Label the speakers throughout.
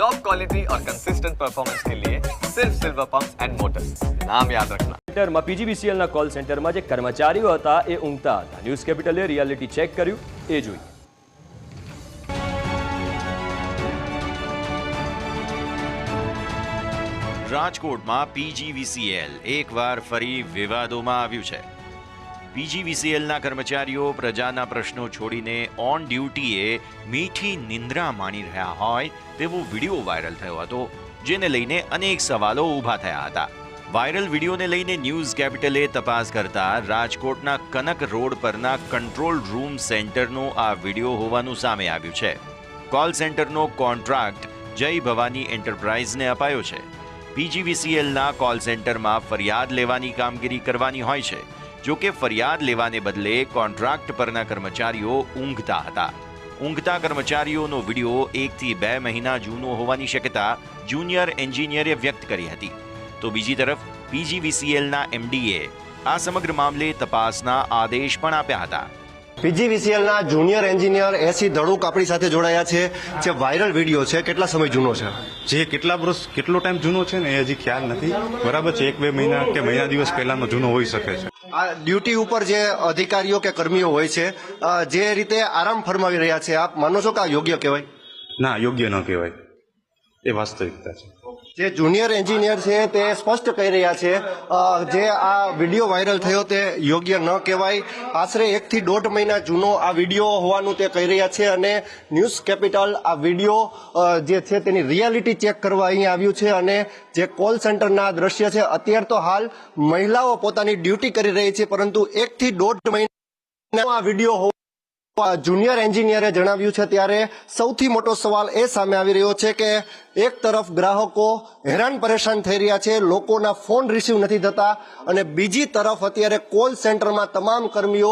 Speaker 1: Top quality और consistent performance के लिए सिर्फ सिल्वर पंप्स एंड मोटर्स, नाम याद रखना।
Speaker 2: સેન્ટરમાં પીજીવીસીએલના કોલ સેન્ટરમાં જે કર્મચારીઓ હતા એ ઊંઘતા હતા. ન્યૂઝ કેપિટલે રિયાલિટી ચેક કર્યું, એ જોયું.
Speaker 3: રાજકોટમાં પીજીવીસીએલ એકવાર ફરી વિવાદોમાં આવ્યું છે. પીજીવીસીએલના કર્મચારીઓ પ્રજાના પ્રશ્નો છોડીને ઓન ડ્યુટીએ મીઠી નિંદ્રા માણી રહ્યા હોય તેવો વિડીયો વાયરલ થયો હતો, જેને લઈને અનેક સવાલો ઊભા થયા હતા. વાયરલ વિડીયોને લઈને ન્યૂઝ કેપિટલે તપાસ કરતા રાજકોટના કનક રોડ પરના કંટ્રોલ રૂમ સેન્ટરનો આ વિડીયો હોવાનું સામે આવ્યું છે. કોલ સેન્ટરનો કોન્ટ્રાક્ટ જય ભવાની એન્ટરપ્રાઇઝને અપાયો છે. પીજીવીસીએલના કોલ સેન્ટરમાં ફરિયાદ લેવાની કામગીરી કરવાની હોય છે. જો કે ફરિયાદ લેવાને બદલે કોન્ટ્રાક્ટ પરના કર્મચારીઓ ઊંઘતા હતા. ઊંઘતા કર્મચારીઓનો વિડીયો 1 થી 2 મહિના જૂનો હોવાની શક્યતા જુનિયર એન્જિનિયરે વ્યક્ત કરી હતી. તો બીજી તરફ પીજીવીસીએલના એમડીએ આ સમગ્ર મામલે તપાસના આદેશ પણ આપ્યા હતા.
Speaker 4: પીજીવીસીએલના જુનિયર એન્જિનિયર એસી ધડુક આપણી સાથે જોડાયા છે. જે વાયરલ વિડીયો છે કેટલા સમય જૂનો છે?
Speaker 5: જે કેટલા વર્ષ કેટલો ટાઈમ જૂનો છે ને એ હજી ખ્યાલ નથી. બરાબર છે, 1-2 મહિના કે મહિના દિવસ પહેલાનો જૂનો હોઈ શકે છે.
Speaker 4: આ ડ્યુટી ઉપર જે અધિકારીઓ કે કર્મીઓ હોય છે જે રીતે આરામ ફરમાવી રહ્યા છે, આપ માનો છો કે આ યોગ્ય કહેવાય?
Speaker 5: ના, યોગ્ય ન કહેવાય, એ વાસ્તવિકતા છે.
Speaker 4: જે જુનિયર એન્જિનિયર છે તે સ્પષ્ટ કહી રહ્યા છે જે આ વિડીયો વાયરલ થયો તે યોગ્ય ન કહેવાય. આશરે 1 થી 1.5 મહિના જૂનો આ વિડીયો હોવાનું તે કહી રહ્યા છે. અને ન્યૂઝ કેપિટલ આ વિડીયો જે છે તેની રિયાલિટી ચેક કરવા અહીં આવ્યું છે. અને જે કોલ સેન્ટરના દ્રશ્ય છે, અત્યારે તો હાલ મહિલાઓ પોતાની ડ્યુટી કરી રહી છે, પરંતુ 1 થી 1.5 મહિના આ વિડીયો જુનિયર એન્જિનિયરે જણાવ્યું છે. ત્યારે સૌથી મોટો સવાલ એ સામે આવી રહ્યો છે કે એક તરફ ગ્રાહકો હેરાન પરેશાન થઈ રહ્યા છે, લોકોના ફોન રિસીવ નથી થતા, અને બીજી તરફ અત્યારે કોલ સેન્ટરમાં તમામ કર્મીઓ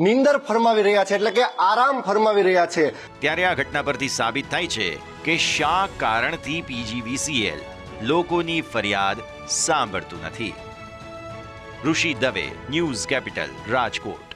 Speaker 4: નીંદર ફરમાવી રહ્યા છે, એટલે કે આરામ ફરમાવી રહ્યા છે.
Speaker 3: ત્યારે આ ઘટના પરથી સાબિત થાય છે કે શા કારણથી પીજીવીસીએલ લોકોની ફરિયાદ સાંભળતું નથી. ઋષિ દવે, ન્યૂઝ કેપિટલ, રાજકોટ.